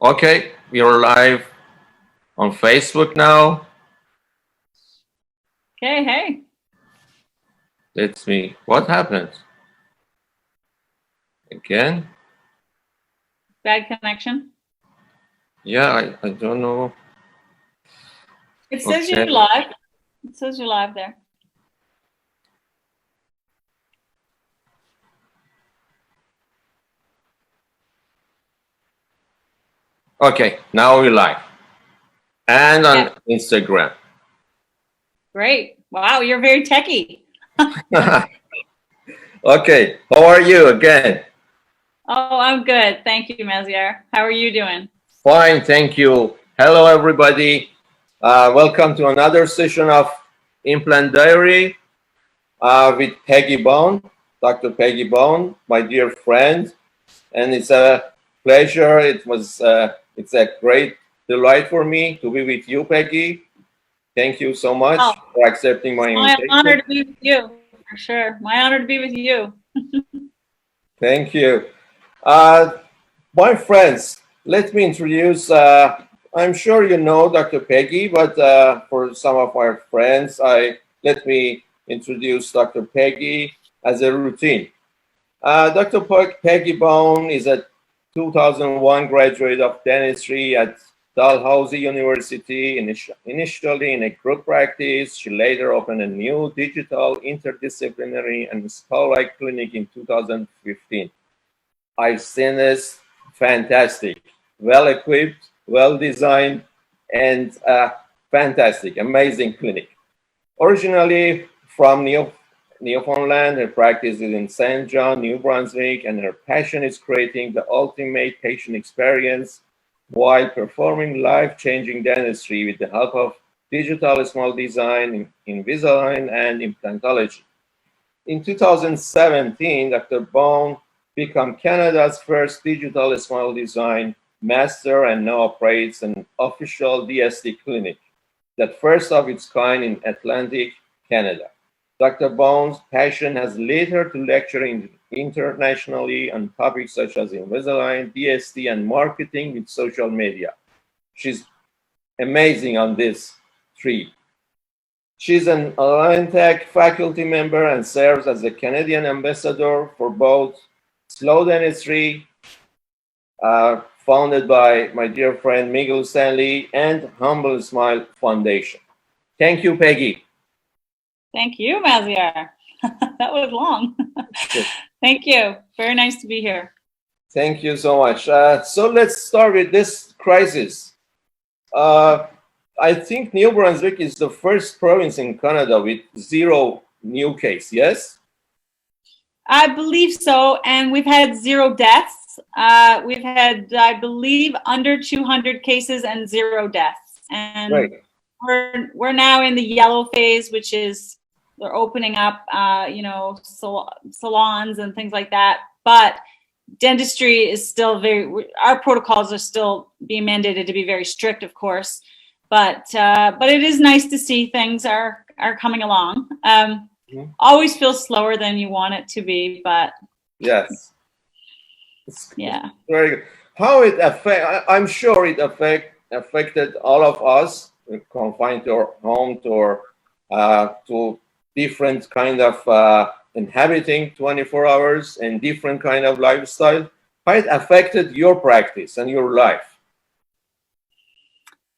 Okay, we're live on Facebook now. Okay, hey. Let's me. What happened? Again? Bad connection. Yeah, I don't know. It says you're Okay. live. It says you're live there. Okay, now we're live. And on Okay, Instagram. great. Wow, you're very techie. Okay, how are you again? Oh, I'm good. Thank you, Maziar. How are you doing? Fine, thank you. Hello, everybody. Welcome to another session of Implant Diary with Peggy Bown, Dr. Peggy Bown, my dear friend. And it's a pleasure. It's a great delight for me to be with you, Peggy. Thank you so Oh, much for accepting my it's my honor invitation. to be with you, for sure. My honor to be with you. Thank you. Uh, my friends, let me introduce, I'm sure you know Dr. Peggy, but for some of our friends, let me introduce Dr. Peggy as a routine. Dr. Peggy Bown is a 2001 graduate of dentistry at Dalhousie University. Initially in a group practice, she later opened a new digital interdisciplinary and skull-like clinic in 2015. I've seen this fantastic, well equipped, well designed, and fantastic, amazing clinic. Originally from Newfoundland, her practice is in St. John, New Brunswick, and her passion is creating the ultimate patient experience while performing life-changing dentistry with the help of digital small design, Invisalign, and implantology. In 2017, Dr. Bown became Canada's first digital smile design master and now operates an official DSD clinic, that first of its kind in Atlantic Canada. Dr. Bown's passion has led her to lecture internationally on topics such as Invisalign, DSD, and marketing with social media. She's amazing on this three. She's an Align Tech faculty member and serves as the Canadian ambassador for both Slow Dentistry, founded by my dear friend Miguel Stanley, and Humble Smile Foundation. Thank you, Peggy. Thank you, Maziar. That was long. Thank you. Very nice to be here. Thank you so much. So let's start with this crisis. Uh, I think New Brunswick is the first province in Canada with zero new case. Yes. I believe so, and we've had 0 deaths. We've had, I believe, under 200 cases and 0 deaths. And Right. we're now in the yellow phase, which is they're opening up, salons and things like that. But dentistry is still our protocols are still being mandated to be very strict, of course. But it is nice to see things are coming along. Always feels slower than you want it to be, but Yes. yeah. Very good. How it I'm sure it affected all of us confined to our home, to different kind of inhabiting 24 hours and different kind of lifestyle. How it affected your practice and your life?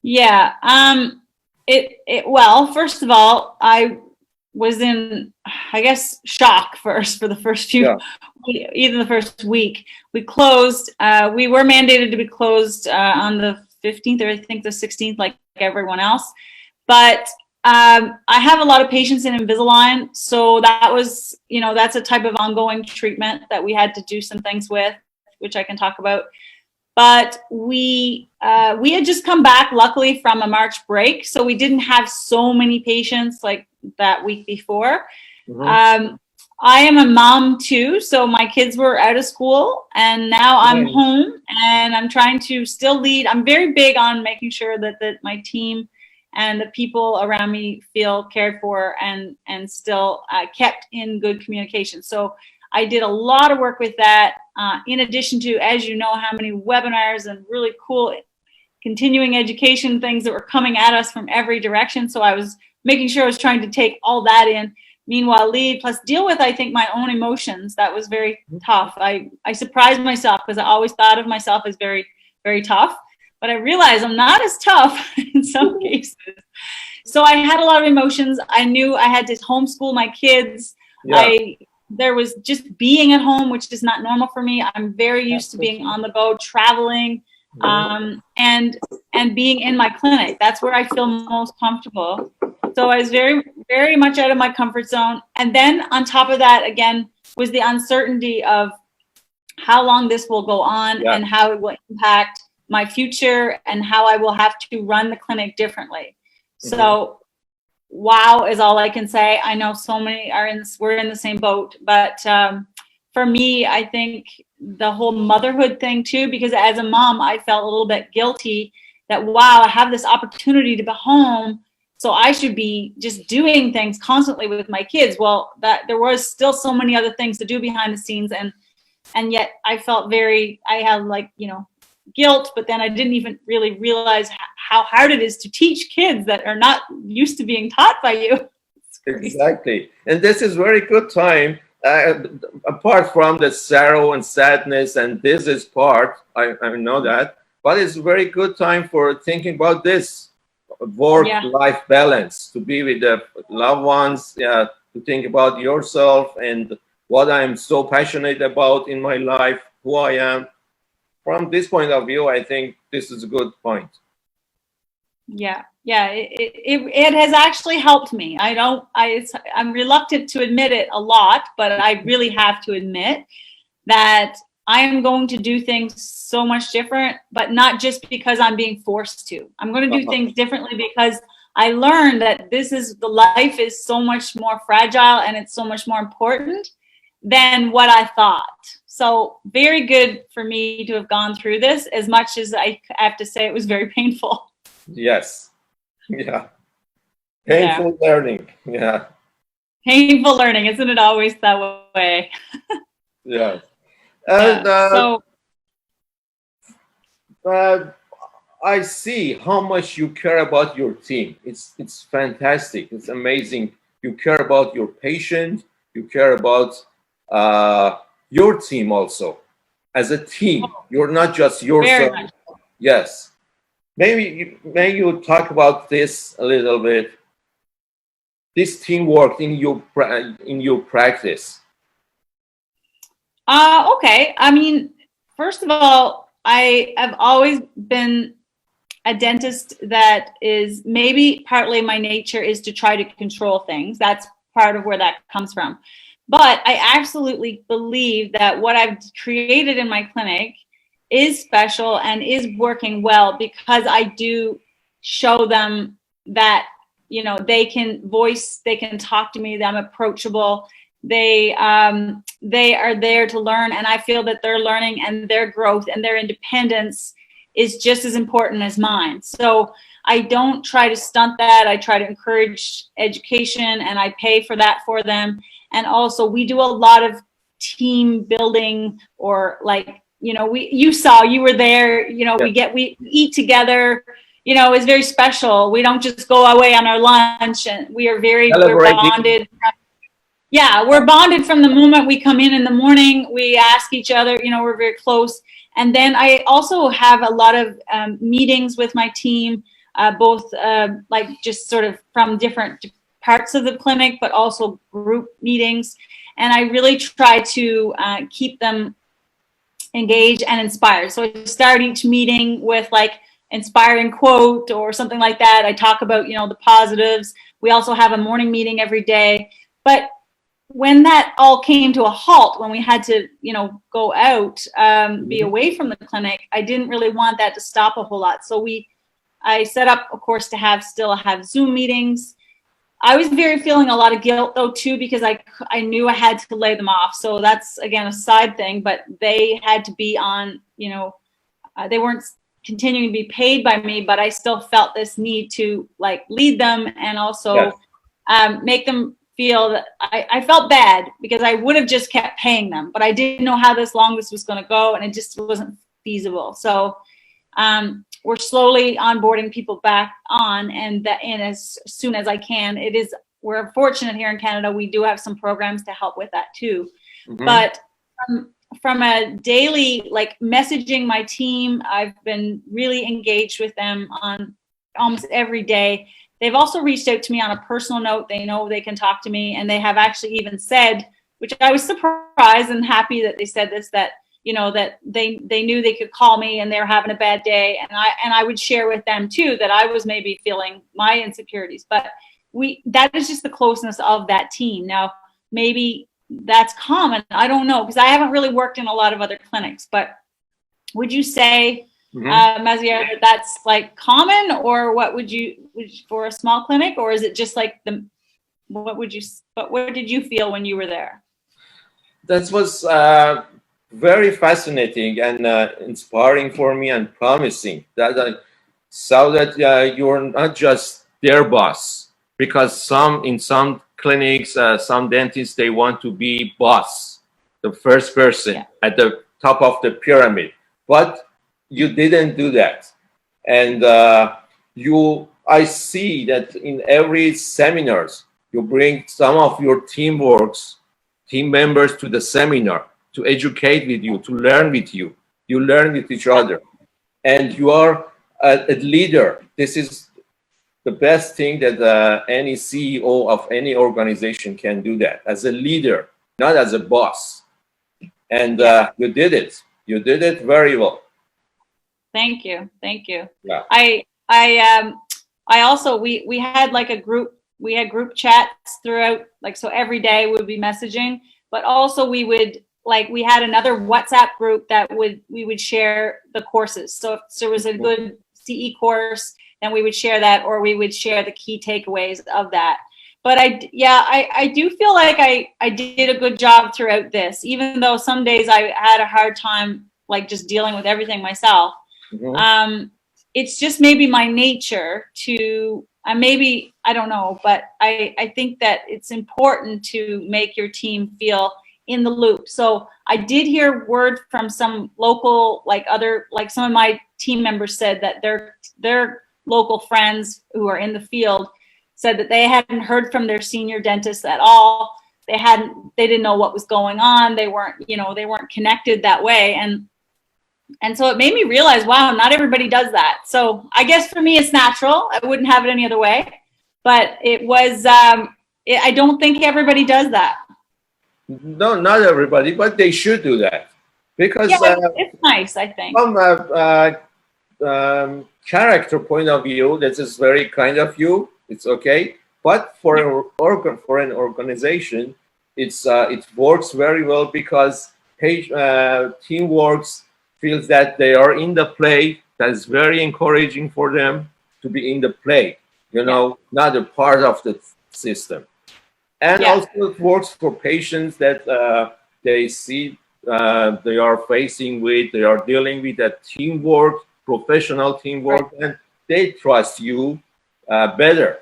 Yeah. Well, first of all, I was in, I guess, shock first for the first few, Yeah. even the first week. We closed. We were mandated to be closed on the 15th, or I think the 16th, like everyone else. But I have a lot of patients in Invisalign, so that was, that's a type of ongoing treatment that we had to do some things with, which I can talk about. But we had just come back, luckily, from a March break, so we didn't have so many patients like that week before. I am a mom too, so my kids were out of school, and now I'm home, and I'm trying to still lead. I'm very big on making sure that my team and the people around me feel cared for and still kept in good communication. So I did a lot of work with that, in addition to, as you know, how many webinars and really cool continuing education things that were coming at us from every direction. So I was making sure I was trying to take all that in, meanwhile lead, plus deal with, I think, my own emotions. That was very tough. I surprised myself because I always thought of myself as very, very tough, but I realized I'm not as tough in some cases. So I had a lot of emotions. I knew I had to homeschool my kids. Yeah. There was just being at home, which is not normal for me. I'm very used to being on the go, traveling, and being in my clinic. That's where I feel most comfortable. So I was very, very much out of my comfort zone. And then on top of that, again, was the uncertainty of how long this will go on and how it will impact my future and how I will have to run the clinic differently. So wow is all I can say. I know so many we're in the same boat, but for me, I think the whole motherhood thing too, because as a mom, I felt a little bit guilty that, wow, I have this opportunity to be home, so I should be just doing things constantly with my kids. Well, that there was still so many other things to do behind the scenes, and yet I felt I had guilt, but then I didn't even really realize how hard it is to teach kids that are not used to being taught by you. Exactly. And this is very good time, apart from the sorrow and sadness, and this is part, I know that, but it's very good time for thinking about this work-life balance, to be with the loved ones, to think about yourself and what I'm so passionate about in my life, who I am. From this point of view, I think this is a good point. Yeah, it has actually helped me. I'm reluctant to admit it a lot, but I really have to admit that I am going to do things so much different, but not just because I'm being forced to. I'm going to do things differently because I learned that the life is so much more fragile and it's so much more important than what I thought. So very good for me to have gone through this, as much as I have to say it was very painful. Yes. Yeah. Painful learning. Yeah. Painful learning. Isn't it always that way? Yes. And I see how much you care about your team. It's fantastic. It's amazing. You care about your patient. You care about your team also. As a team, you're not just yourself. Yes. Maybe you talk about this a little bit. This teamwork in your practice. Okay. I mean, first of all, I have always been a dentist that is, maybe partly my nature is to try to control things. That's part of where that comes from. But I absolutely believe that what I've created in my clinic is special and is working well because I do show them that, they can talk to me, that I'm approachable. They are there to learn, and I feel that their learning and their growth and their independence is just as important as mine. So I don't try to stunt that. I try to encourage education, and I pay for that for them. And also we do a lot of team building, or you were there, we eat together, it's very special. We don't just go away on our lunch, and we're bonded. Yeah, we're bonded from the moment we come in the morning. We ask each other, we're very close. And then I also have a lot of meetings with my team, both just sort of from different parts of the clinic, but also group meetings. And I really try to keep them engaged and inspired. So I start each meeting with inspiring quote or something like that. I talk about, the positives. We also have a morning meeting every day. But when that all came to a halt, when we had to, go out, be away from the clinic, I didn't really want that to stop a whole lot. So I set up, of course, to still have Zoom meetings. I was feeling a lot of guilt though too, because I knew I had to lay them off. So that's again a side thing, but they had to be on, they weren't continuing to be paid by me, but I still felt this need to lead them and also make them feel that I felt bad because I would have just kept paying them, but I didn't know how long this was going to go, and it just wasn't feasible. So we're slowly onboarding people back on, and as soon as I can. We're fortunate here in Canada, we do have some programs to help with that too. Mm-hmm. But from a daily, like, messaging my team, I've been really engaged with them on almost every day. They've also reached out to me on a personal note. They know they can talk to me, and they have actually even said, which I was surprised and happy that they said this, that, you know, that they knew they could call me and they're having a bad day, and I would share with them too that I was maybe feeling my insecurities. But that is just the closeness of that team. Now, maybe that's common. I don't know, because I haven't really worked in a lot of other clinics. But would you say, Maziar, that's like common, or what would you for a small clinic, or is it just like what did you feel when you were there? That was very fascinating and inspiring for me, and promising that I saw that you're not just their boss, because in some clinics, some dentists, they want to be boss, the first person at the top of the pyramid, but you didn't do that. And I see that in every seminars, you bring some of your team members to the seminar to educate with you, to learn with you. You learn with each other, and you are a leader. This is the best thing that any CEO of any organization can do, that as a leader, not as a boss. And you did it. You did it very well. Thank you. Yeah. I also, we had like we had group chats throughout, like, so every day we would be messaging, but also we had another WhatsApp group that we would share the courses. So if there was a good CE course, then we would share that, or we would share the key takeaways of that. But I do feel like I did a good job throughout this, even though some days I had a hard time, like, just dealing with everything myself. Mm-hmm. It's just maybe my nature to, maybe, I don't know, but I think that it's important to make your team feel in the loop. So I did hear word from some local, some of my team members said that their local friends who are in the field said that they hadn't heard from their senior dentists at all. They didn't know what was going on. They weren't connected that way. And so it made me realize, wow, not everybody does that. So I guess for me, it's natural. I wouldn't have it any other way. But it was, I don't think everybody does that. No, not everybody, but they should do that. Because it's nice, I think. From character point of view, this is very kind of you. It's okay. But for an organization, it works very well, because teamwork feels that they are in the play. That is very encouraging for them to be in the play, not a part of the system. And also it works for patients that they see they are dealing with that teamwork, professional teamwork, and they trust you better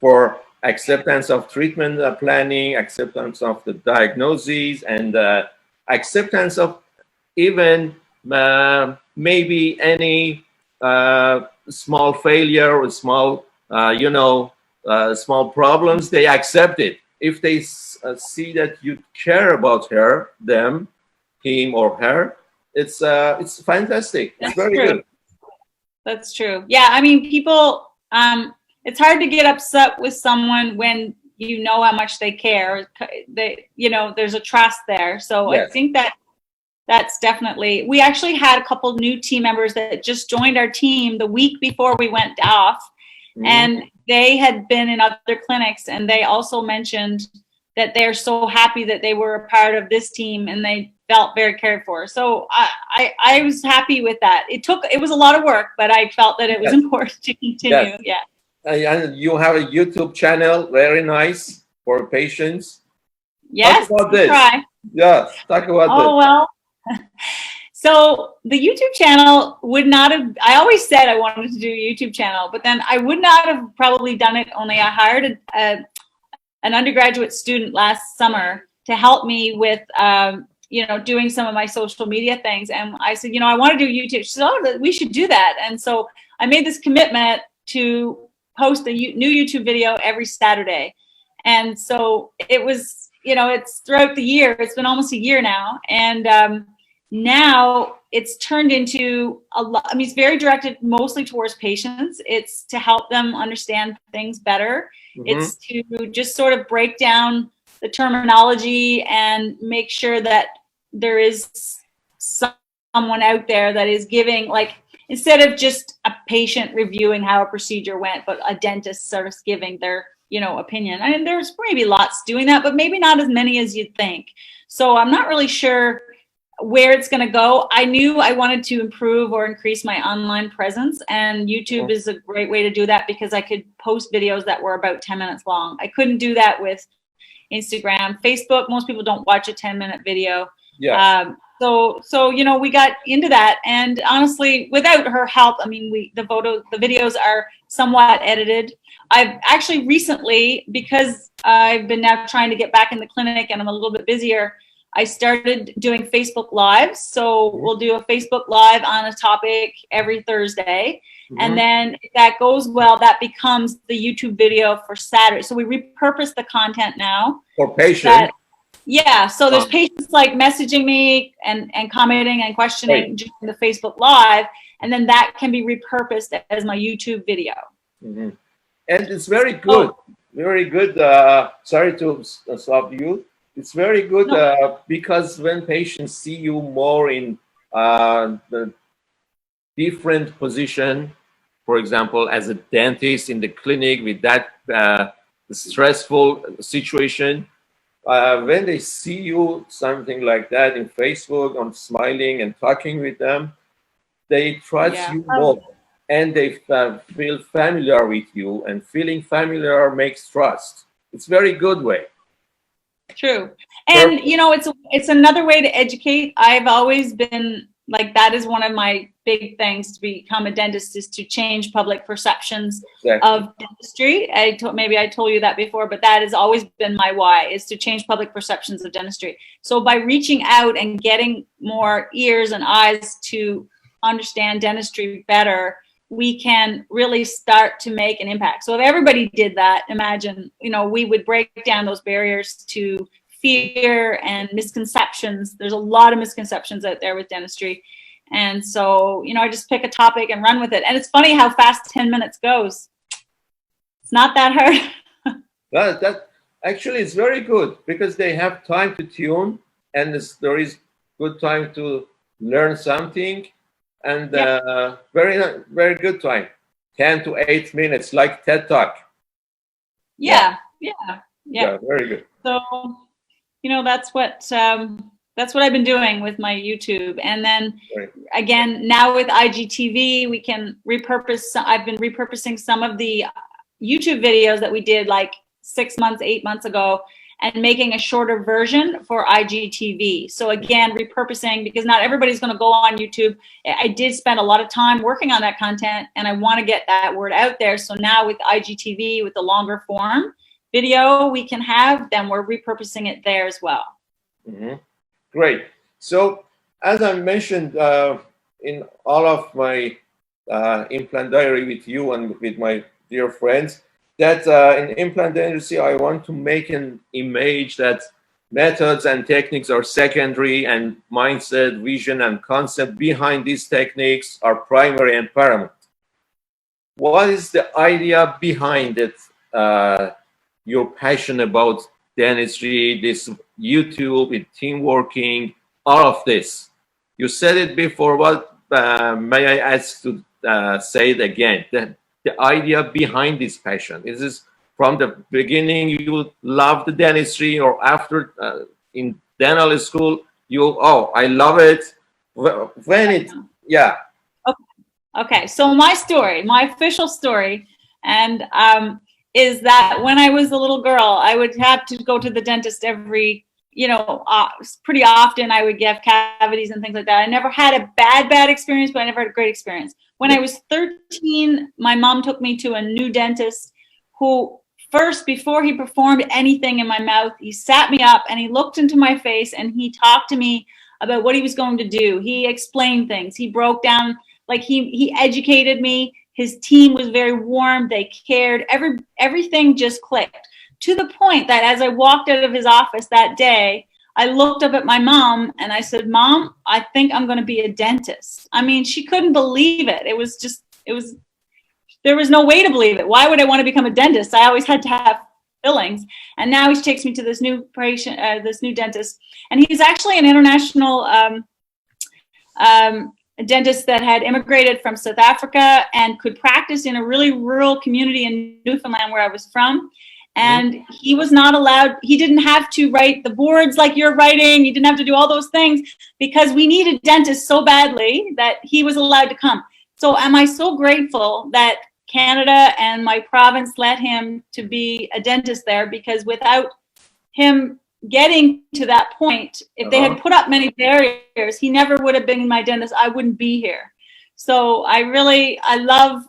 for acceptance of treatment planning, acceptance of the diagnoses, and acceptance of even maybe any small failure or small, small problems. They accept it. If they see that you care about him or her, it's fantastic. It's very good. That's true. Yeah, I mean, people, it's hard to get upset with someone when you know how much they care. There's a trust there. So yes. I think that's definitely, we actually had a couple new team members that just joined our team the week before we went off. Mm-hmm. And they had been in other clinics, and they also mentioned that they're so happy that they were a part of this team, and they felt very cared for. So I was happy with that. It was a lot of work, but I felt that it was important to continue. Yes. Yeah. And you have a YouTube channel, very nice, for patients. Yes. Talk about this. Try. Yeah, talk about this. Oh, well. So the YouTube channel would not have, I always said I wanted to do a YouTube channel, but then I would not have probably done it, only I hired an undergraduate student last summer to help me with, you know, doing some of my social media things. And I said, you know, I want to do YouTube. She said, oh, we should do that. And so I made this commitment to post a new YouTube video every Saturday. And so it was, you know, it's throughout the year. It's been almost a year now. And now it's turned into a lot. I mean, it's very directed mostly towards patients. It's to help them understand things better. It's to just sort of break down the terminology and make sure that there is someone out there that is giving, like, instead of just a patient reviewing how a procedure went, but a dentist sort of giving their, you know, opinion. I mean, there's maybe lots doing that, but maybe not as many as you'd think. So I'm not really sure where it's going to go. I knew I wanted to improve or increase my online presence, and YouTube is a great way to do that because I could post videos that were about 10 minutes long. I couldn't do that with Instagram. Facebook, most people don't watch a 10-minute video. Yeah. So you know, we got into that, and honestly, without her help, I mean, the videos are somewhat edited. I've actually recently, because I've been now trying to get back in the clinic and I'm a little bit busier, I started doing Facebook Lives. So we'll do a Facebook Live on a topic every Thursday. And then if that goes well, that becomes the YouTube video for Saturday. So we repurpose the content now. For patients. Yeah, so there's patients like messaging me and commenting and questioning during the Facebook Live, and then that can be repurposed as my YouTube video. And it's very good, very good. Sorry to stop you. It's very good because when patients see you more in the different position, for example, as a dentist in the clinic with that stressful situation, when they see you something like that in Facebook, on smiling and talking with them, they trust you more, and they feel familiar with you, and feeling familiar makes trust. It's very good way. True. And you know, it's another way to educate. I've always been like, that is one of my big things to become a dentist, is to change public perceptions of dentistry. Maybe I told you that before, but that has always been my why, is to change public perceptions of dentistry. So by reaching out and getting more ears and eyes to understand dentistry better, we can really start to make an impact. So if everybody did that, imagine, you know, we would break down those barriers to fear and misconceptions. There's a lot of misconceptions out there with dentistry. And so, you know, I just pick a topic and run with it. And it's funny how fast 10 minutes goes. It's not that hard. That actually is very good, because they have time to tune, and there is good time to learn something, and very, very good time. 10 to 8 minutes, like TED Talk. Yeah. Very good. So, you know, that's what I've been doing with my YouTube. And then again, now with IGTV, we can repurpose. I've been repurposing some of the YouTube videos that we did like 6 months, 8 months ago, and making a shorter version for IGTV. So again, repurposing, because not everybody's going to go on YouTube. I did spend a lot of time working on that content, and I want to get that word out there. So now with IGTV, with the longer form video we can have, then we're repurposing it there as well. Great. So as I mentioned in all of my implant diary with you and with my dear friends, that in implant dentistry, I want to make an image that methods and techniques are secondary, and mindset, vision, and concept behind these techniques are primary and paramount. What is the idea behind it? Your passion about dentistry, this YouTube, with team working, all of this. You said it before, but may I ask to say it again? The idea behind this passion, is this from the beginning you loved the dentistry, or after in dental school I love it? When it, Okay, so my story, my official story, and is that when I was a little girl, I would have to go to the dentist every, pretty often. I would get cavities and things like that. I never had a bad experience, but I never had a great experience. When I was 13, my mom took me to a new dentist who first, before he performed anything in my mouth, he sat me up and he looked into my face and he talked to me about what he was going to do. He explained things. He broke down, like he educated me. His team was very warm. They cared. Everything just clicked, to the point that as I walked out of his office that day, I looked up at my mom and I said, "Mom, I think I'm going to be a dentist." I mean, she couldn't believe it. There was no way to believe it. Why would I want to become a dentist? I always had to have fillings. And now he takes me to this new patient, this new dentist. And he's actually an international dentist that had immigrated from South Africa and could practice in a really rural community in Newfoundland where I was from. And he was not allowed, he didn't have to write the boards like you're writing. He didn't have to do all those things because we needed dentists so badly that he was allowed to come. So am I so grateful that Canada and my province let him to be a dentist there, because without him getting to that point, if they had put up many barriers, he never would have been my dentist. I wouldn't be here. So I love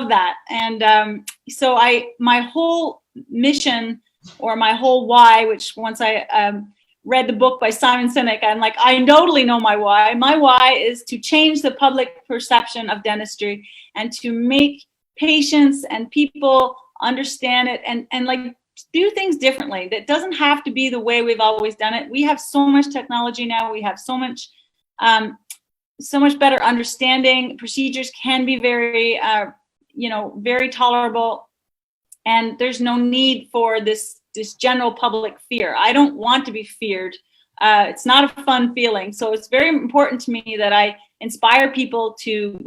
that. And so my whole mission, or my whole why, which once I read the book by Simon Sinek, I'm like, I totally know my why. My why is to change the public perception of dentistry and to make patients and people understand it and like do things differently. That doesn't have to be the way we've always done it. We have so much technology now. We have so much better understanding. Procedures can be very, very tolerable, and there's no need for this general public fear. I don't want to be feared. It's not a fun feeling. So it's very important to me that I inspire people to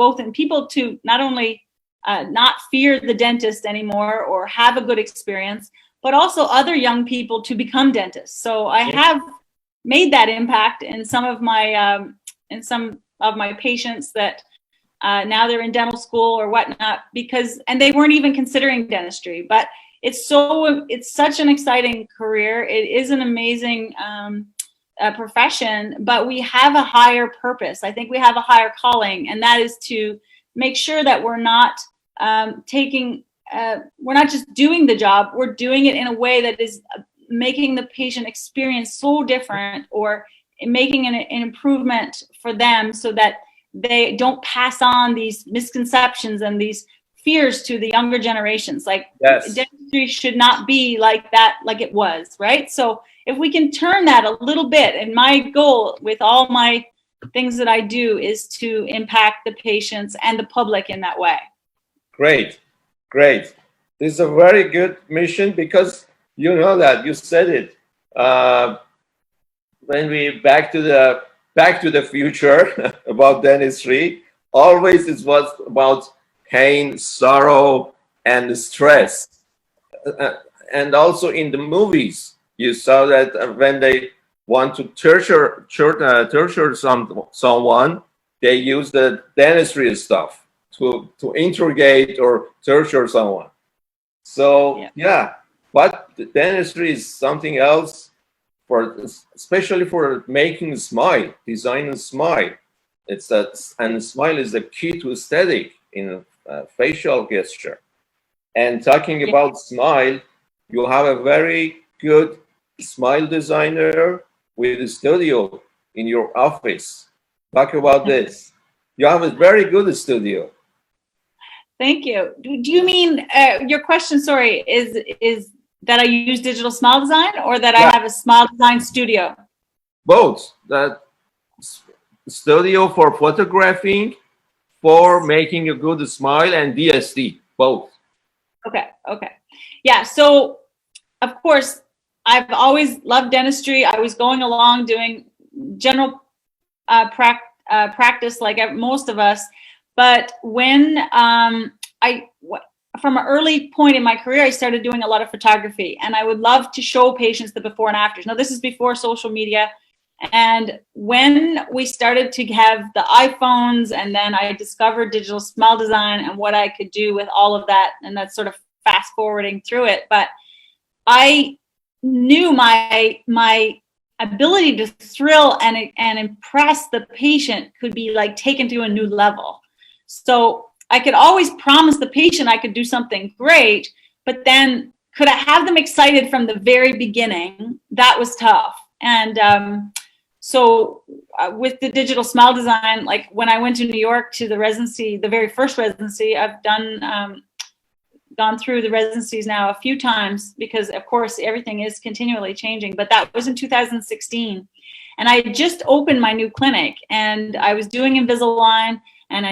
not only not fear the dentist anymore or have a good experience, but also other young people to become dentists. So I have made that impact in some of my patients that now they're in dental school or whatnot, and they weren't even considering dentistry. But it's such an exciting career. It is an amazing profession, but we have a higher purpose. I think we have a higher calling, and that is to make sure that we're not we're not just doing the job, we're doing it in a way that is making the patient experience so different, or making an improvement for them so that they don't pass on these misconceptions and these fears to the younger generations. Like, dentistry should not be like that, like it was, right? So if we can turn that a little bit, and my goal with all my things that I do is to impact the patients and the public in that way. Great. This is a very good mission, because you know that you said it. When we back to the future about dentistry, always it was about pain, sorrow, and stress. And also in the movies, you saw that when they want to torture someone, they use the dentistry stuff to interrogate or torture someone. So but the dentistry is something else, especially for making a smile, designing a smile. And smile is the key to aesthetic in facial gesture. And talking about smile, you have a very good smile designer with a studio in your office. Talk about this. You have a very good studio. Thank you. Do you mean your question? Sorry, is that I use digital smile design, or that I have a smile design studio? Both. That studio for photographing, for making a good smile, and DSD. Both. Okay. Yeah. So, of course, I've always loved dentistry. I was going along doing general practice like most of us. But when from an early point in my career, I started doing a lot of photography, and I would love to show patients the before and afters. Now, this is before social media. And when we started to have the iPhones, and then I discovered digital smile design and what I could do with all of that, and that's sort of fast forwarding through it. But I knew my ability to thrill and impress the patient could be like taken to a new level. So I could always promise the patient I could do something great, but then could I have them excited from the very beginning? That was tough. And so with the digital smile design, like when I went to New York to the residency, the very first residency, I've gone through the residencies now a few times because of course everything is continually changing, but that was in 2016. And I had just opened my new clinic and I was doing Invisalign, and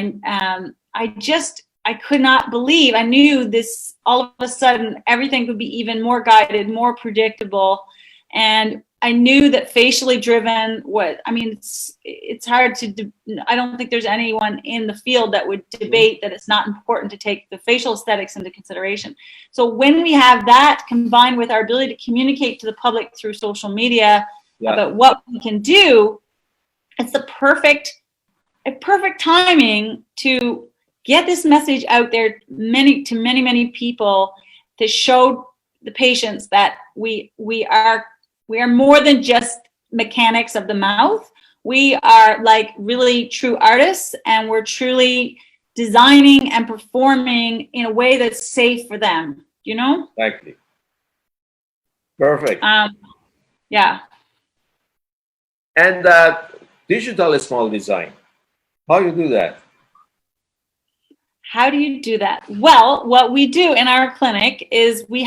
I could not believe, I knew this, all of a sudden everything would be even more guided, more predictable. And I knew that facially driven it's hard to, I don't think there's anyone in the field that would debate that it's not important to take the facial aesthetics into consideration. So when we have that combined with our ability to communicate to the public through social media about what we can do, it's the perfect timing to get this message out there to many people, to show the patients that we are more than just mechanics of the mouth. We are like really true artists, and we're truly designing and performing in a way that's safe for them, you know? Exactly. Perfect. Yeah. And digital smile design, how you do that? How do you do that? Well, what we do in our clinic is we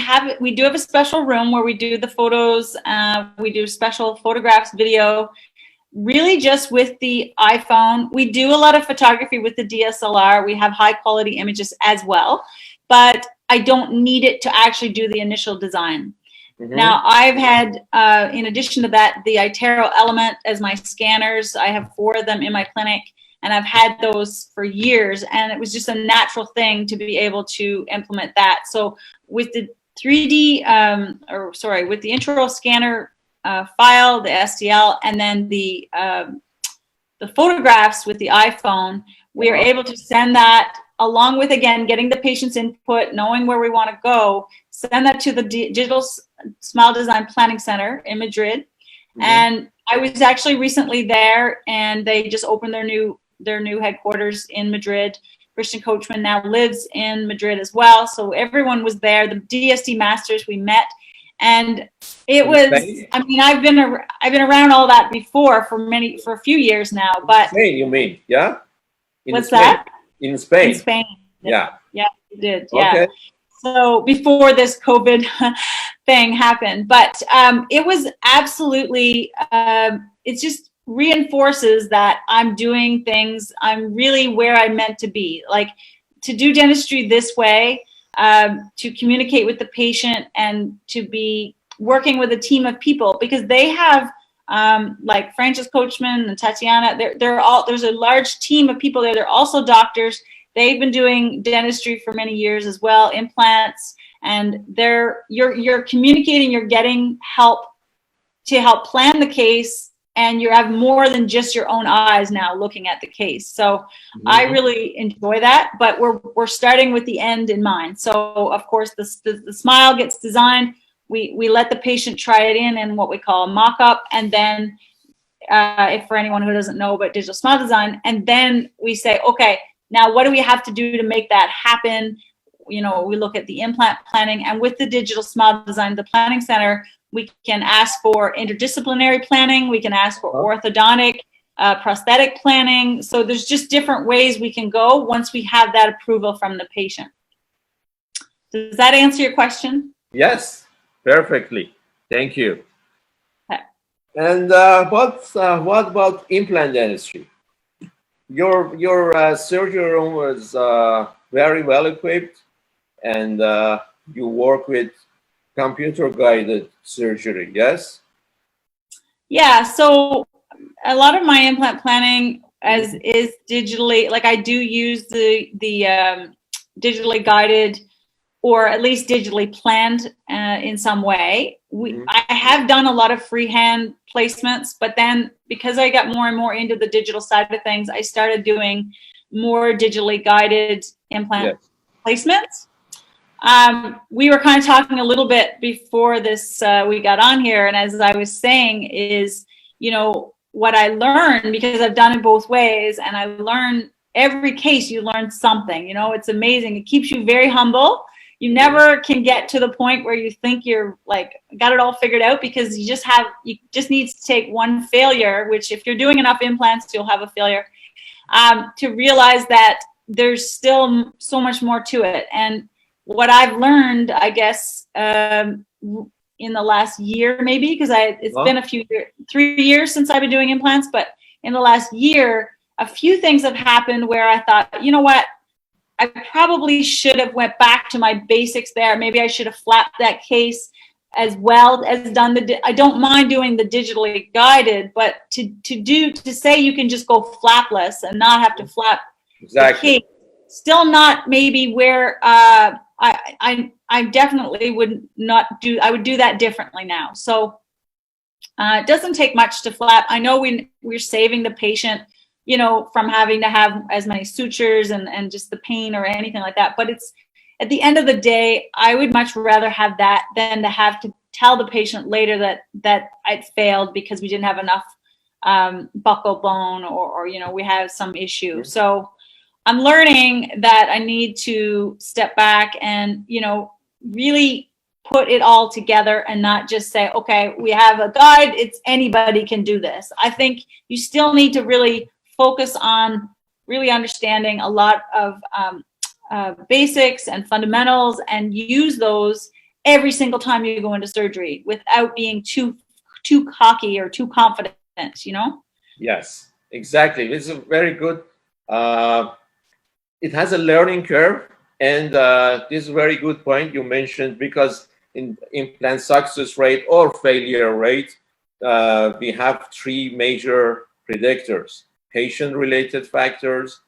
do have a special room where we do the photos. We do special photographs, video, really just with the iPhone. We do a lot of photography with the DSLR. We have high quality images as well, but I don't need it to actually do the initial design. Mm-hmm. Now, I've had, in addition to that, the iTero Element as my scanners. I have 4 of them in my clinic. And I've had those for years, and it was just a natural thing to be able to implement that. So with the 3D, with the intro scanner file, the STL, and then the photographs with the iPhone, we are able to send that along with, again, getting the patient's input, knowing where we want to go, send that to the Digital Smile Design Planning Center in Madrid. Mm-hmm. And I was actually recently there, and they just opened their new headquarters in Madrid. Christian Coachman now lives in Madrid as well. So everyone was there. The DSD masters, we met, and it was, I mean, I've been around all that before for a few years now, but. Spain, you mean? Yeah. What's that? In Spain. In Spain. Yeah. Yeah, we did. Yeah. Okay. So before this COVID thing happened, but it was absolutely, it just reinforces that I'm doing things, I'm really where I'm meant to be. Like, to do dentistry this way, to communicate with the patient and to be working with a team of people, because they have, like Francis Coachman and Tatiana, there's a large team of people there. They're also doctors. They've been doing dentistry for many years as well, implants, and you're communicating, you're getting help to help plan the case, and you have more than just your own eyes now looking at the case. So mm-hmm. I really enjoy that, but we're starting with the end in mind. So of course the smile gets designed. We let the patient try it in what we call a mock-up, and then if for anyone who doesn't know about digital smile design, and then we say, okay, now what do we have to do to make that happen? You know, we look at the implant planning, and with the digital smile design, the planning center, we can ask for interdisciplinary planning. We can ask for orthodontic, prosthetic planning. So there's just different ways we can go once we have that approval from the patient. Does that answer your question? Yes, perfectly. Thank you. Okay. And what about implant dentistry? Your surgery room was very well equipped, and you work with computer-guided surgery, yes? Yeah, so a lot of my implant planning is digitally, like I do use the digitally guided, or at least digitally planned in some way. I have done a lot of freehand placements, but then because I got more and more into the digital side of things, I started doing more digitally guided implant placements. We were kind of talking a little bit before this, we got on here, and as I was saying is, you know, what I learned, because I've done it both ways, and I learn every case, you learn something, you know, it's amazing. It keeps you very humble. you never can get to the point where you think you're like got it all figured out, because you just need to take one failure, which if you're doing enough implants, you'll have a failure, to realize that there's still so much more to it. And what I've learned, I guess, in the last year, maybe, because it's been 3 years since I've been doing implants, but in the last year, a few things have happened where I thought, you know what, I probably should have went back to my basics there. Maybe I should have flapped that case as well as done I don't mind doing the digitally guided, but to say you can just go flapless and not have to flap the case, still not maybe where I definitely would not do. I would do that differently now. So it doesn't take much to flap. I know we're saving the patient, you know, from having to have as many sutures and just the pain or anything like that. But it's at the end of the day, I would much rather have that than to have to tell the patient later that I'd failed because we didn't have enough buccal bone or you know, we have some issue. So I'm learning that I need to step back and, you know, really put it all together and not just say, okay, we have a guide, it's anybody can do this. I think you still need to really focus on really understanding a lot of basics and fundamentals and use those every single time you go into surgery without being too cocky or too confident, you know? Yes, exactly. It's a very good, it has a learning curve. And this is a very good point you mentioned, because in implant success rate or failure rate, we have 3 major predictors: patient-related factors,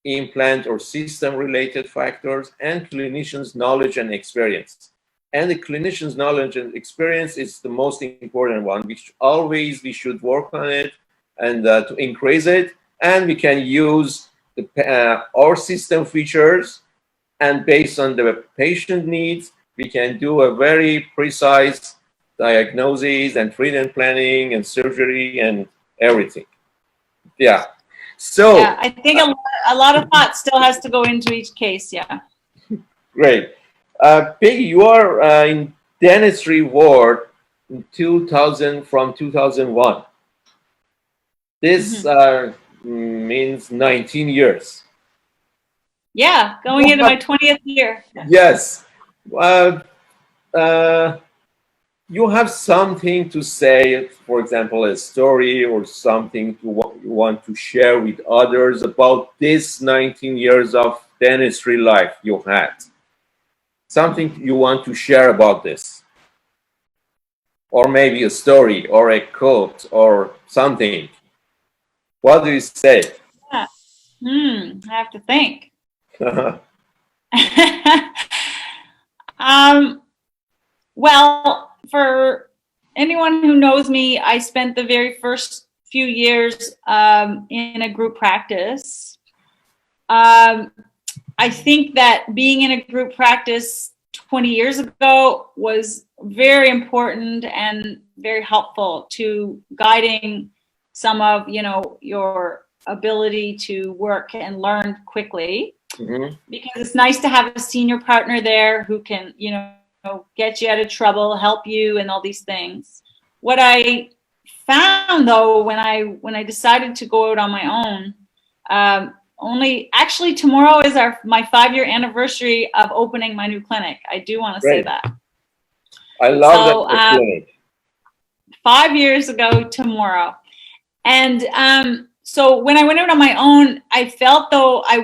implant or system-related factors, and clinician's knowledge and experience. And the clinician's knowledge and experience is the most important one, which always we should work on it and to increase it. And we can use our system features, and based on the patient needs, we can do a very precise diagnosis and treatment planning and surgery and everything. Yeah. So yeah, I think a lot of thought still has to go into each case. Yeah. Great. Peggy, you are in dentistry world in 2000 from 2001. This means 19 years. Yeah, going into my 20th year. Yes. You have something to say, for example, a story or something you want to share with others about this 19 years of dentistry life you had. Something you want to share about this. Or maybe a story or a quote or something. What do you say? Yeah. I have to think. Well, for anyone who knows me, I spent the very first few years in a group practice. I think that being in a group practice 20 years ago was very important and very helpful to guiding some of, you know, your ability to work and learn quickly. Because it's nice to have a senior partner there who can, you know, get you out of trouble, help you, and all these things. What I found, though, when I decided to go out on my own, actually tomorrow is my 5-year anniversary of opening my new clinic. I do want to say that. I love that clinic. 5 years ago tomorrow, and so when I went out on my own, I felt though I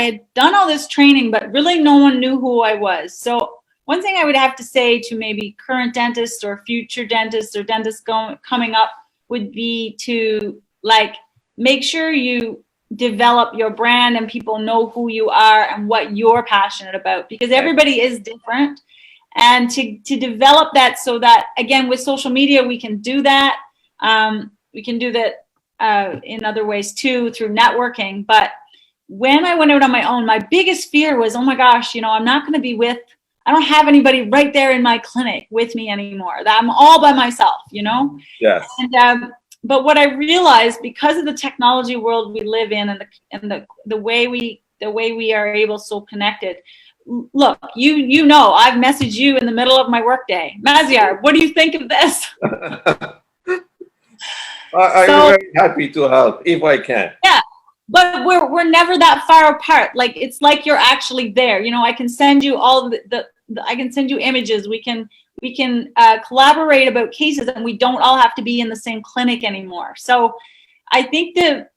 had done all this training, but really no one knew who I was. So one thing I would have to say to maybe current dentists or future dentists or dentists coming up would be to like make sure you develop your brand and people know who you are and what you're passionate about, because everybody is different. And to develop that so that, again, with social media, we can do that. We can do that in other ways too, through networking. But when I went out on my own, my biggest fear was, oh my gosh, you know, I'm not going to be I don't have anybody right there in my clinic with me anymore. That I'm all by myself, you know? Yes. And, but what I realized, because of the technology world we live in and the way we are able so connected, look, you know, I've messaged you in the middle of my workday. Maziar, what do you think of this? I'm So very happy to help if I can. yeah, but we're never that far apart. Like it's like you're actually there. You know, I can send you all the I can send you images. We can collaborate about cases, and we don't all have to be in the same clinic anymore. So I think the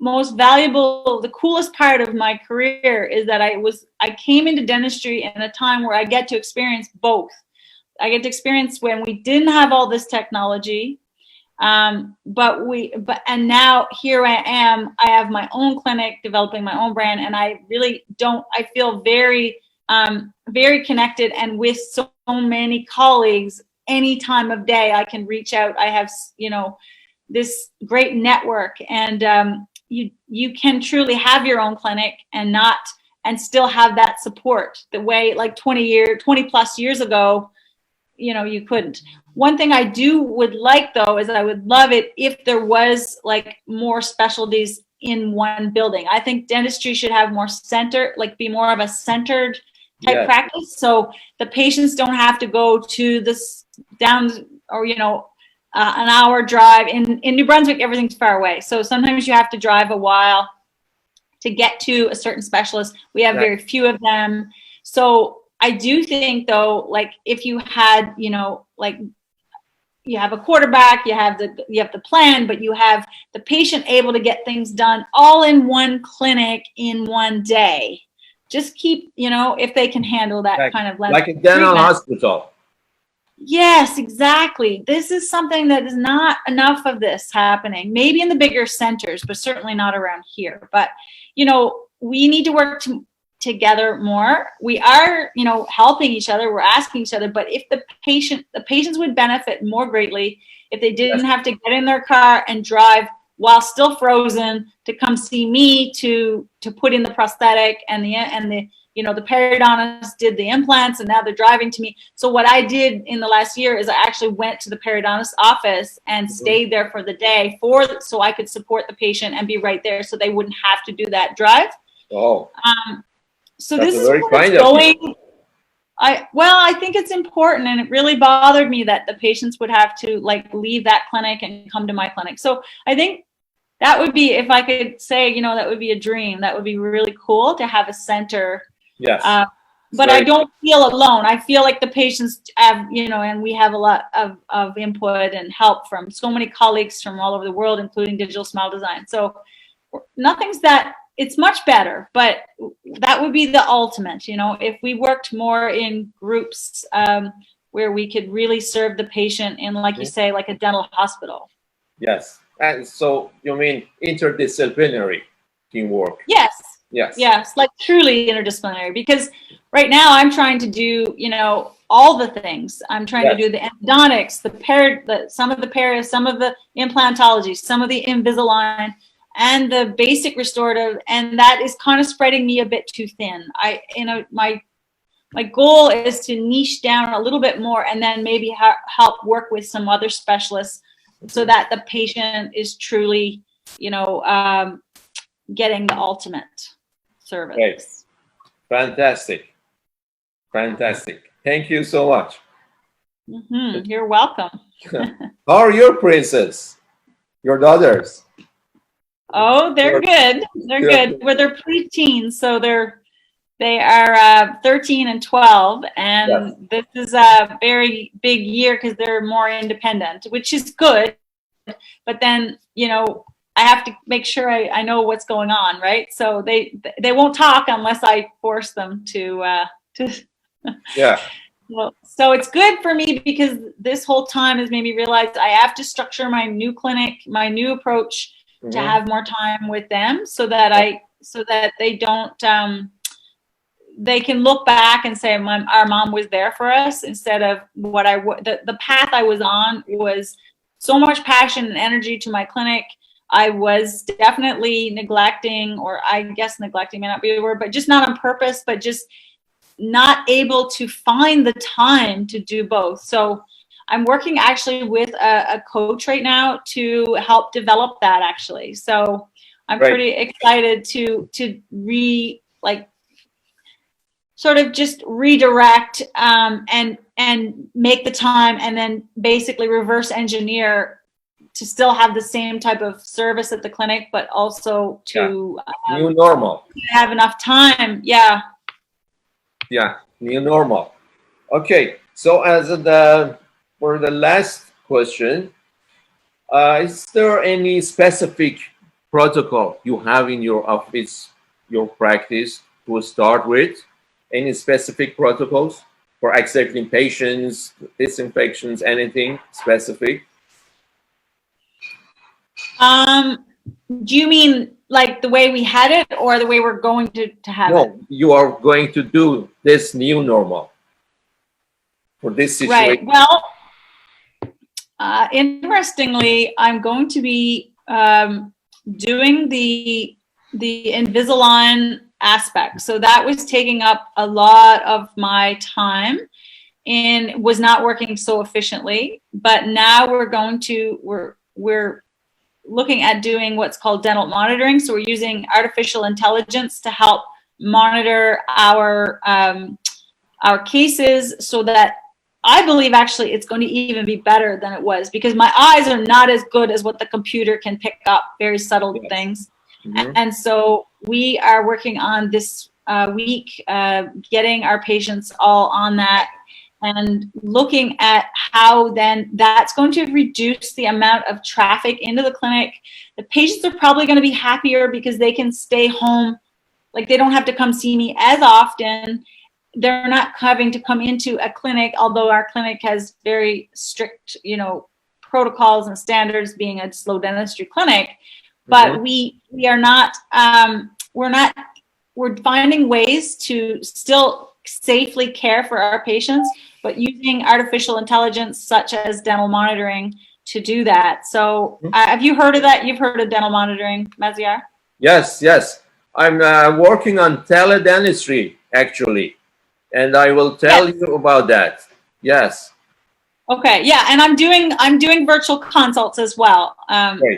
most valuable, the coolest part of my career is that I came into dentistry in a time where I get to experience both. I get to experience when we didn't have all this technology, and now here I am. I have my own clinic, developing my own brand, and I really don't. I feel very, very connected, and with so many colleagues. Any time of day, I can reach out. I have, you know, this great network, and you can truly have your own clinic and still have that support the way like 20 plus years ago, you know, you couldn't. One thing I would like though is I would love it if there was like more specialties in one building. I think dentistry should have more be more of a centered type practice, so the patients don't have to go to this down or, you know, an hour drive. In New Brunswick, everything's far away. So sometimes you have to drive a while to get to a certain specialist. We have very few of them. So I do think though, like if you had, you know, like you have a quarterback, you have the plan, but you have the patient able to get things done all in one clinic in one day. Just keep, you know, if they can handle that kind of like a dental hospital. Yes, exactly. This is something that is not enough of this happening. Maybe in the bigger centers, but certainly not around here. But, you know, we need to work together more. We are, you know, helping each other. We're asking each other. But if the patients would benefit more greatly if they didn't have to get in their car and drive while still frozen to come see me to put in the prosthetic and the you know, the periodontist did the implants and now they're driving to me. So what I did in the last year is I actually went to the periodontist office and stayed there for the day so I could support the patient and be right there so they wouldn't have to do that drive. Oh. So this is where it's going. I think it's important, and it really bothered me that the patients would have to like leave that clinic and come to my clinic. So I think that would be, if I could say, you know, that would be a dream. That would be really cool to have a center. Yes. But I don't feel alone. I feel like the patients have, you know, and we have a lot of input and help from so many colleagues from all over the world, including Digital Smile Design. So it's much better, but that would be the ultimate, you know, if we worked more in groups where we could really serve the patient in, like you say, like a dental hospital. Yes. And so you mean interdisciplinary teamwork? Yes. Yes. Yes, like truly interdisciplinary, because right now I'm trying to do, you know, all the things. I'm trying to do the endodontics, some of the implantology, some of the Invisalign, and the basic restorative, and that is kind of spreading me a bit too thin. My goal is to niche down a little bit more and then maybe help work with some other specialists so that the patient is truly, you know, getting the ultimate service. Great. Fantastic. Fantastic. Thank you so much. You're welcome. How are your princes? Your daughters? Oh, they're good. They're good. Well, they're preteens, so they are 13 and 12, and this is a very big year because they're more independent, which is good. But then, you know, I have to make sure I know what's going on, right? So they won't talk unless I force them to. Yeah. Well, so it's good for me because this whole time has made me realize I have to structure my new clinic, my new approach to have more time with them, so that they don't. They can look back and say, our mom was there for us, instead of the path I was on was so much passion and energy to my clinic. I was definitely neglecting, or I guess neglecting may not be the word, but just not on purpose, but just not able to find the time to do both. So I'm working actually with a coach right now to help develop that, actually. So I'm pretty excited to sort of just redirect and make the time and then basically reverse engineer to still have the same type of service at the clinic, but also to new normal. Have enough time. Yeah. Yeah, new normal. Okay, so as for the last question, is there any specific protocol you have in your office, your practice to start with? Any specific protocols for accepting patients, disinfections, anything specific? Do you mean like the way we had it or the way we're going to have it? No, you are going to do this new normal for this situation. Right. Well, interestingly, I'm going to be doing the Invisalign aspect. So that was taking up a lot of my time and was not working so efficiently. But now we're looking at doing what's called dental monitoring. So we're using artificial intelligence to help monitor our cases, so that I believe actually it's going to even be better than it was, because my eyes are not as good as what the computer can pick up, very subtle things. Mm-hmm. And so we are working on this week, getting our patients all on that and looking at how then that's going to reduce the amount of traffic into the clinic. The patients are probably going to be happier because they can stay home. Like, they don't have to come see me as often. They're not having to come into a clinic, although our clinic has very strict, protocols and standards, being a slow dentistry clinic. But mm-hmm. we are not, we're finding ways to still safely care for our patients, but using artificial intelligence such as dental monitoring to do that. So have you heard of that? You've heard of dental monitoring, Maziar? Yes. I'm working on teledentistry, actually. And I will tell you about that. Yes. Okay. Yeah, and I'm doing virtual consults as well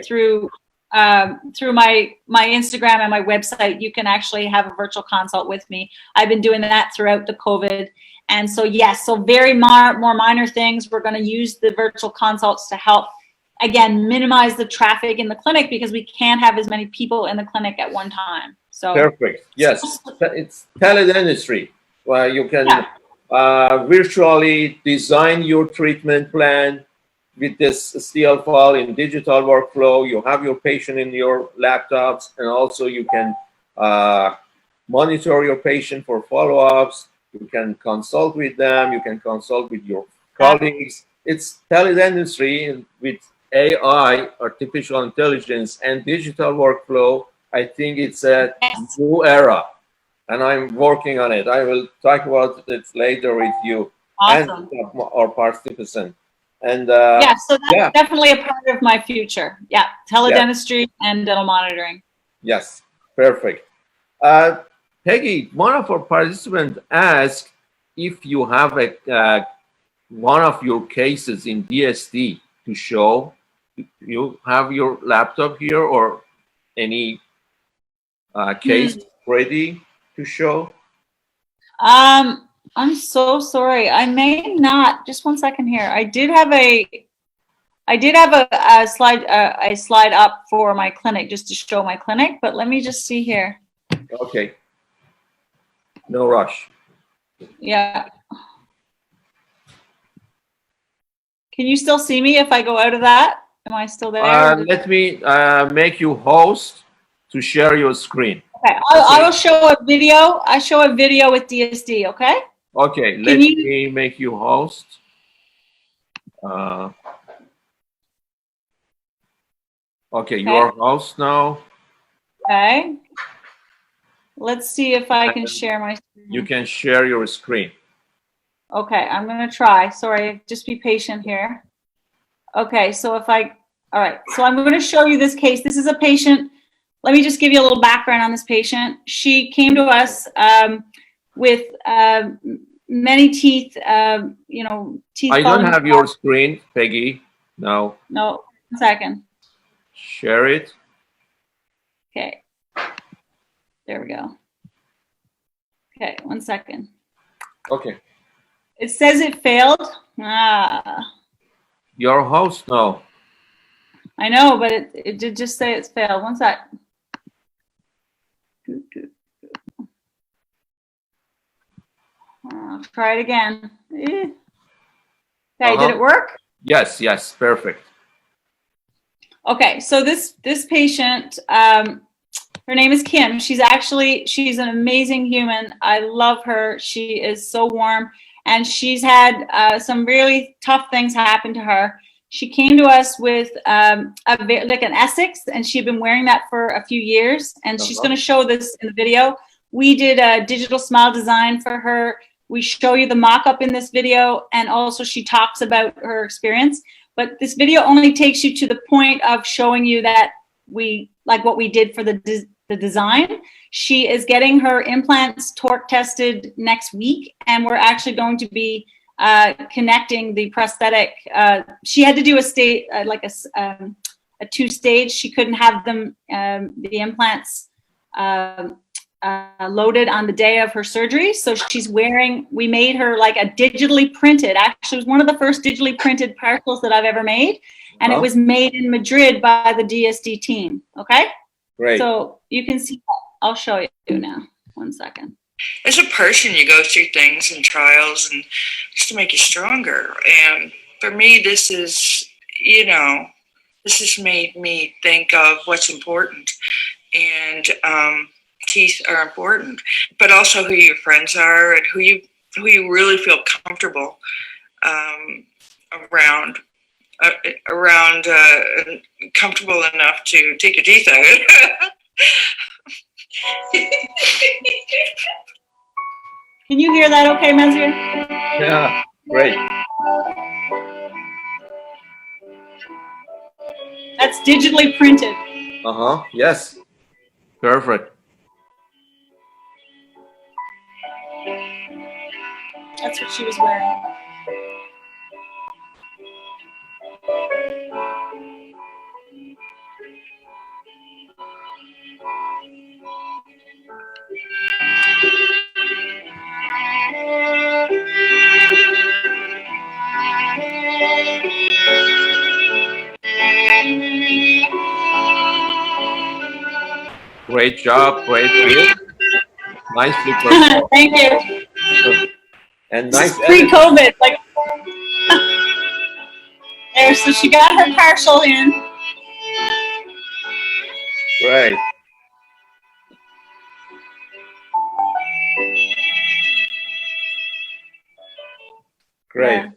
through my Instagram and my website. You can actually have a virtual consult with me. I've been doing that throughout the COVID, and so yes, so very more minor things. We're going to use the virtual consults to help, again, minimize the traffic in the clinic, because we can't have as many people in the clinic at one time. So perfect. Yes, it's teledentistry. Well, you can virtually design your treatment plan with this STL file in digital workflow. You have your patient in your laptops, and also you can monitor your patient for follow-ups. You can consult with them. You can consult with your colleagues. It's teledentistry with AI, artificial intelligence, and digital workflow. I think it's a new era, and I'm working on it. I will talk about it later with you and our participants. And so that's definitely a part of my future. Yeah, teledentistry and dental monitoring. Yes, perfect. Peggy, one of our participants asked if you have one of your cases in DSD to show. You have your laptop here or any case ready to show? I'm so sorry. I may not. Just one second here. I did have a slide up for my clinic, just to show my clinic, but let me just see here. Okay. No rush. Yeah. Can you still see me if I go out of that? Am I still there? Let me make you host to share your screen. Okay. I will show a video. I show a video with DSD. Okay. Okay. Let me make you host. Okay, you are host now. Okay. Let's see if I can share my screen. You can share your screen. Okay, I'm going to try. Sorry, just be patient here. Okay, so all right, so I'm going to show you this case. This is a patient. Let me just give you a little background on this patient. She came to us with many teeth, teeth. I don't have your screen, Peggy. No. No, 1 second. Share it. Okay. There we go. Okay, 1 second. Okay. It says it failed. Ah, Your host? No. I know, but it did just say it's failed. 1 sec. Try it again. Okay, did it work? Yes, yes, perfect. Okay, so this patient, her name is Kim. She's an amazing human. I love her. She is so warm, and she's had some really tough things happen to her. She came to us with like an Essex, and she'd been wearing that for a few years, and she's going to show this in the video. We did a digital smile design for her. We show you the mock-up in this video, and also she talks about her experience. But this video only takes you to the point of showing you that we like what we did for the design. She is getting her implants torque tested next week, and we're actually going to be connecting the prosthetic. She had to do a two-stage. She couldn't have them the implants loaded on the day of her surgery. So we made her like a digitally printed, actually it was one of the first digitally printed parcels that I've ever made. And it was made in Madrid by the DSD team. Okay. Great. So you can see, I'll show you now. 1 second. As a person, you go through things and trials and just to make you stronger. And for me, this has made me think of what's important. And, teeth are important, but also who your friends are and who you really feel comfortable around, comfortable enough to take your teeth out. Can you hear that okay, Mesir? Yeah, great. That's digitally printed. Yes. Perfect. That's what she was wearing. Great job. Great fit. Nicely performed. Thank you. And nice pre-COVID, like there. So she got her partial in. Great. Great.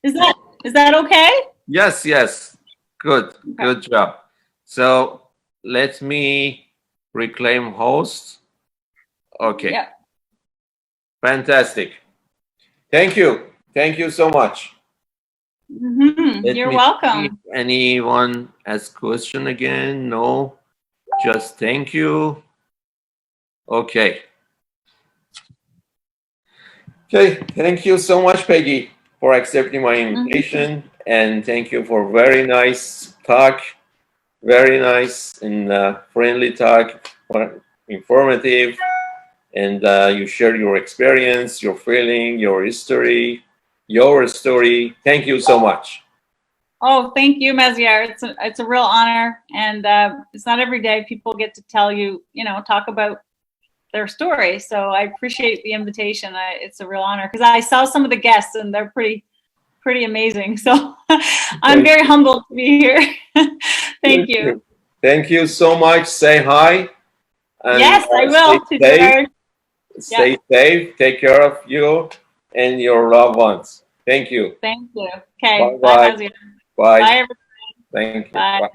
Yeah. Is that okay? Yes, yes. Good. Okay. Good job. So let me reclaim host. Okay. Yeah. Fantastic. Thank you. Thank you so much. You're welcome. Anyone has question again? No. Just thank you. Okay. Okay. Thank you so much, Peggy, for accepting my invitation. And thank you for very nice talk. Very nice and friendly talk. Informative. And you share your experience, your feeling, your history, your story. Thank you so much. Oh, thank you, Mesir. It's a real honor, and it's not every day people get to tell you, talk about their story. So I appreciate the invitation. It's a real honor because I saw some of the guests, and they're pretty amazing. So I'm very humbled to be here. Thank you. Thank you so much. Say hi. And, yes, I will. Stay safe. Take care of you and your loved ones. Thank you. Thank you. Okay. Bye. Bye. Bye. Bye, everybody. Thank you. Bye. Bye.